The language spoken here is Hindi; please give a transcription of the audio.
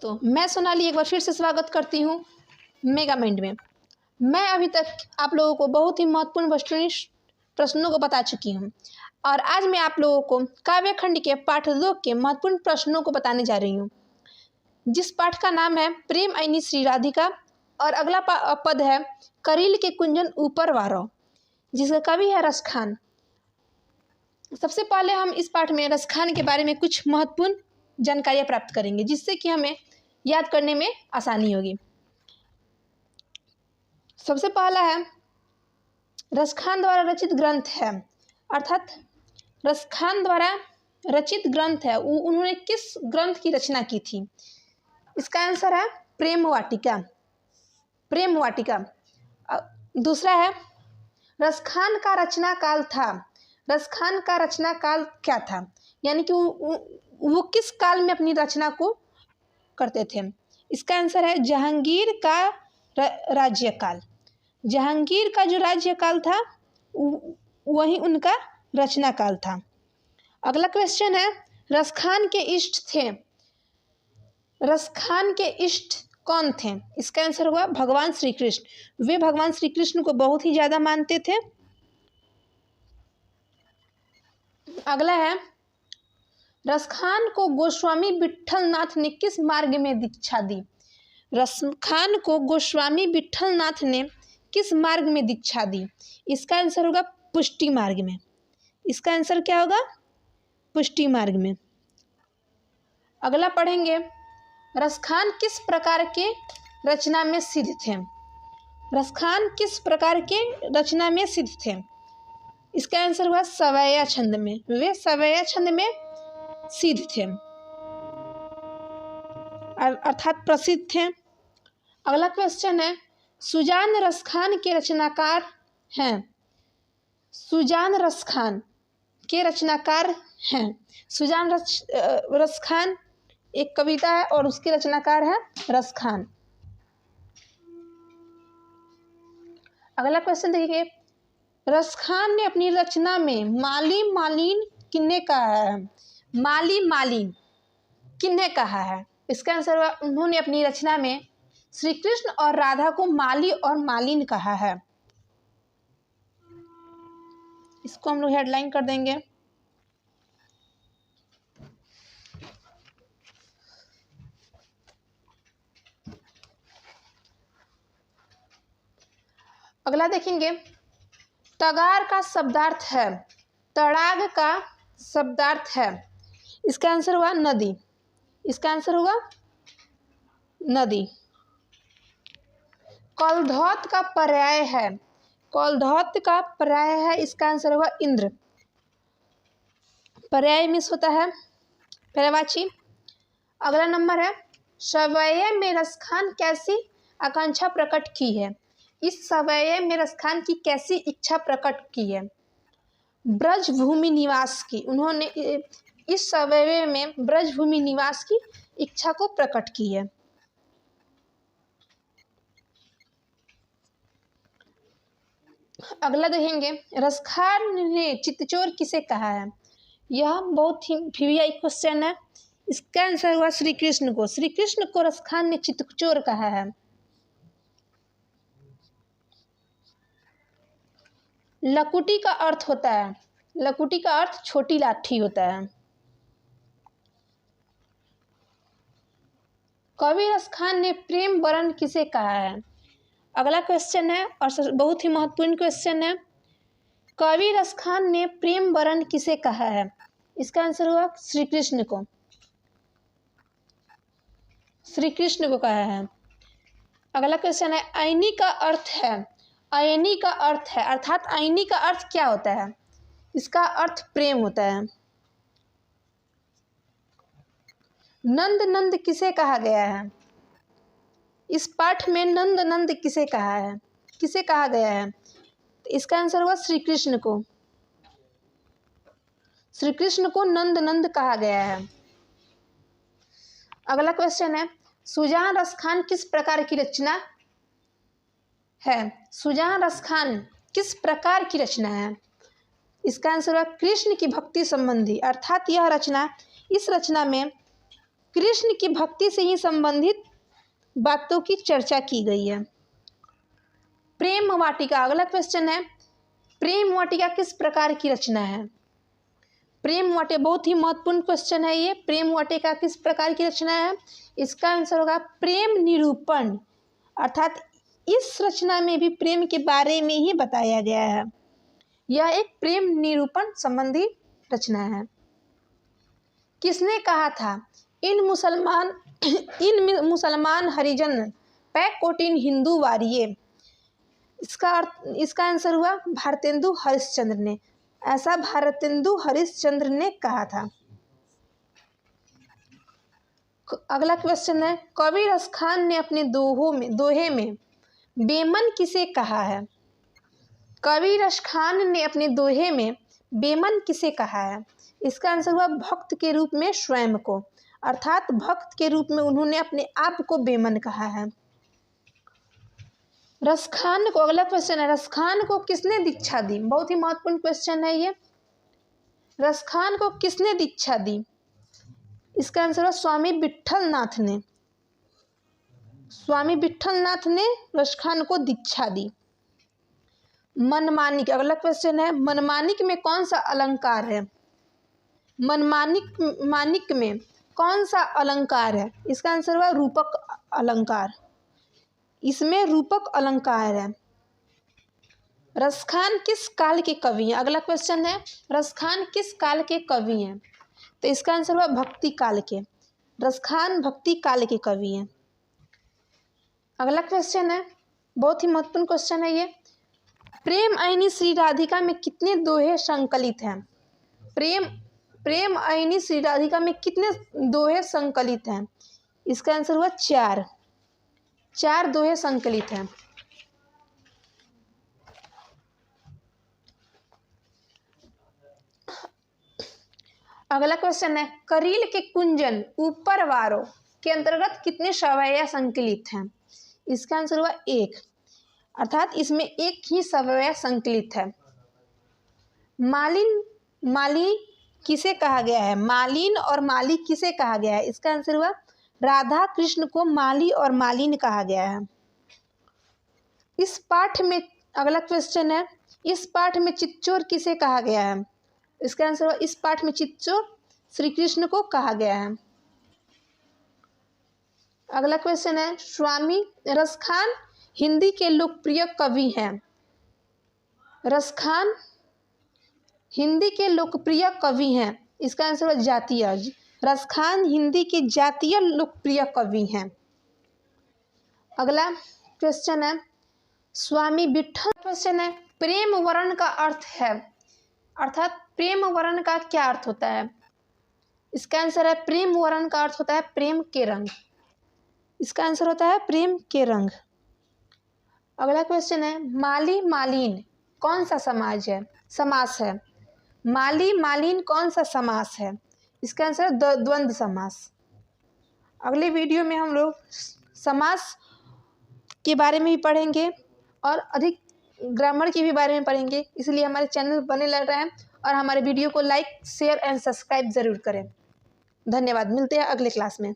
दोस्तों, मैं सोनाली एक बार फिर से स्वागत करती हूँ मेगा माइंड में। मैं अभी तक आप लोगों को बहुत ही महत्वपूर्ण वस्तुनिष्ठ प्रश्नों को बता चुकी हूँ और आज मैं आप लोगों को काव्य खंड के पाठ 2 के महत्वपूर्ण प्रश्नों को बताने जा रही हूँ, जिस पाठ का नाम है प्रेम ऐनी श्री राधिका और अगला पद है करील के कुंजन ऊपर वारो, जिसका कवि है रसखान। सबसे पहले हम इस पाठ में रसखान के बारे में कुछ महत्वपूर्ण जानकारियाँ प्राप्त करेंगे, जिससे कि हमें याद करने में आसानी होगी। सबसे पहला है रसखान द्वारा रचित ग्रंथ है, अर्थात रसखान द्वारा रचित ग्रंथ है, उन्होंने किस ग्रंथ की रचना की थी? इसका आंसर है प्रेम वाटिका। प्रेम वाटिका। दूसरा है रसखान का रचना काल था। रसखान का रचना काल क्या था, यानी कि वो किस काल में अपनी रचना को करते थे? इसका आंसर है जहांगीर का राज्यकाल। जहांगीर का जो राज्यकाल था वही उनका रचना काल था। अगला क्वेश्चन है रसखान के इष्ट थे। रसखान के इष्ट कौन थे? इसका आंसर हुआ भगवान श्री कृष्ण। वे भगवान श्री कृष्ण को बहुत ही ज़्यादा मानते थे। अगला है रसखान को गोस्वामी विट्ठलनाथ ने किस मार्ग में दीक्षा दी? रसखान को गोस्वामी विट्ठलनाथ ने किस मार्ग में दीक्षा दी? इसका आंसर होगा पुष्टि मार्ग में। इसका आंसर क्या होगा? पुष्टि मार्ग में। अगला पढ़ेंगे रसखान किस प्रकार के रचना में सिद्ध थे? रसखान किस प्रकार के रचना में सिद्ध थे? इसका आंसर हुआ सवैया छंद में। वे सवैया छंद में सिद्ध थे, अर्थात प्रसिद्ध थे। अगला क्वेश्चन है सुजान रसखान के रचनाकार हैं। सुजान रसखान के रचनाकार हैं। सुजान रसखान एक कविता है और उसके रचनाकार है रसखान। अगला क्वेश्चन देखिए रसखान ने अपनी रचना में माली मालिन किन्ने कहा है? माली मालिन किन्ने कहा है? इसका आंसर हुआ उन्होंने अपनी रचना में श्री कृष्ण और राधा को माली और मालिन कहा है। इसको हम लोग हेडलाइन कर देंगे। अगला देखेंगे तगार का शब्दार्थ है। तड़ाग का शब्दार्थ है। इसका आंसर हुआ नदी। इसका आंसर होगा नदी। कौलधौत का पर्याय है। कौलधौत का पर्याय है। इसका आंसर होगा इंद्र। पर्याय मिस होता है पर्यायवाची। अगला नंबर है सवैये में रसखान कैसी आकांक्षा प्रकट की है? इस सवैये में रसखान की कैसी इच्छा प्रकट की है? ब्रजभूमि निवास की। उन्होंने इस सवैये में ब्रजभूमि निवास की इच्छा को प्रकट की है। अगला देखेंगे रसखान ने चित्तचोर किसे कहा है? यह बहुत ही वीवीआई क्वेश्चन है। इसका आंसर हुआ श्री कृष्ण को। श्री कृष्ण को रसखान ने चित्तचोर कहा है। लकुटी का अर्थ होता है, लकुटी का अर्थ छोटी लाठी होता है। कवि रसखान ने प्रेम वरण किसे कहा है? अगला क्वेश्चन है और बहुत ही महत्वपूर्ण क्वेश्चन है। कवि रसखान ने प्रेम वरण किसे कहा है? इसका आंसर हुआ श्री कृष्ण को। श्री कृष्ण को कहा है। अगला क्वेश्चन है ऐनी का अर्थ है। ऐनी का अर्थ है, अर्थात ऐनी का अर्थ क्या होता है? इसका अर्थ प्रेम होता है। नंद नंद किसे कहा गया है? इस पाठ में नंद नंद किसे कहा है? किसे कहा गया है? इसका आंसर हुआ श्री कृष्ण को। श्री कृष्ण को नंद नंद कहा गया है। अगला क्वेश्चन है सुजान रसखान किस प्रकार की रचना है? सुजान रसखान किस प्रकार की रचना है? इसका आंसर हुआ कृष्ण की भक्ति संबंधी, अर्थात यह रचना, इस रचना में कृष्ण की भक्ति से ही संबंधित बातों की चर्चा की गई है। प्रेम वाटिका, अगला क्वेश्चन है, प्रेम वाटिका किस प्रकार की रचना है? प्रेम वाटिका बहुत ही महत्वपूर्ण क्वेश्चन है ये। प्रेम वाटिका किस प्रकार की रचना है? इसका आंसर होगा प्रेम निरूपण, अर्थात इस रचना में भी प्रेम के बारे में ही बताया गया है। यह एक प्रेम निरूपण संबंधी रचना है। किसने कहा था इन मुसलमान हरिजन पैक कोटिन हिंदू वारिये? इसका आंसर हुआ भारतेंदु हरिश्चंद्र ने। ऐसा भारतेंदु हरिश्चंद्र ने कहा था। अगला क्वेश्चन है, कवि रसखान ने अपने दोहे में बेमन किसे कहा है? कवि रसखान ने अपने दोहे में बेमन किसे कहा है? इसका आंसर हुआ भक्त के रूप में स्वयं को, अर्थात भक्त के रूप में उन्होंने अपने आप को बेमन कहा है। रसखान को, अगला क्वेश्चन है, रसखान को किसने दीक्षा दी? बहुत ही महत्वपूर्ण क्वेश्चन है ये। रसखान को किसने दीक्षा दी? इसका आंसर है स्वामी विट्ठलनाथ ने। स्वामी विट्ठलनाथ ने रसखान को दीक्षा दी। मनमानिक, अगला क्वेश्चन है, मनमानिक में कौन सा अलंकार है? मनमानिक में कौन सा अलंकार है? इसका आंसर हुआ रूपक अलंकार। इसमें रूपक अलंकार है। रसखान किस काल के कवि हैं? अगला क्वेश्चन है, रसखान किस काल के कवि हैं? तो इसका आंसर हुआ भक्ति काल के। रसखान भक्ति काल के कवि हैं। अगला क्वेश्चन है, बहुत ही महत्वपूर्ण क्वेश्चन है ये, प्रेम आईनी श्री राधिका में कितने दोहे संकलित हैं? प्रेम आईनी श्री राधिका में कितने दोहे संकलित हैं? इसका आंसर हुआ 4 दोहे संकलित हैं। अगला क्वेश्चन है, करील के कुंजन ऊपर वारों के अंतर्गत कितने सवैया संकलित हैं? इसका आंसर हुआ 1, अर्थात इसमें एक ही सवैया संकलित है। माली किसे कहा गया है? मालिन और माली किसे कहा गया है? इसका आंसर हुआ राधा कृष्ण को माली और मालिन कहा गया है। इस पाठ में, अगला क्वेश्चन है, इस पाठ में चित्चोर किसे कहा गया है? इसका आंसर हुआ इस पाठ में चित्चोर श्री कृष्ण को कहा गया है। अगला क्वेश्चन है, स्वामी रसखान हिंदी के लोकप्रिय कवि हैं। रसखान हिंदी के लोकप्रिय कवि हैं। इसका आंसर हुआ जातीय। रसखान हिंदी के जातीय लोकप्रिय कवि हैं। अगला क्वेश्चन है, स्वामी विट्ठल, क्वेश्चन है, प्रेम वर्ण का अर्थ है, अर्थात प्रेम वर्ण का क्या अर्थ होता है? इसका आंसर है प्रेम वर्ण का अर्थ होता है प्रेम के रंग। इसका आंसर होता है प्रेम के रंग। अगला क्वेश्चन है, माली मालिन कौन सा समास है? माली मालिन कौन सा समास है? इसका आंसर है द्वंद्व समास। अगले वीडियो में हम लोग समास के बारे में भी पढ़ेंगे और अधिक ग्रामर के भी बारे में पढ़ेंगे, इसलिए हमारे चैनल बने लग रहा है और हमारे वीडियो को लाइक, शेयर एंड सब्सक्राइब ज़रूर करें। धन्यवाद। मिलते हैं अगले क्लास में।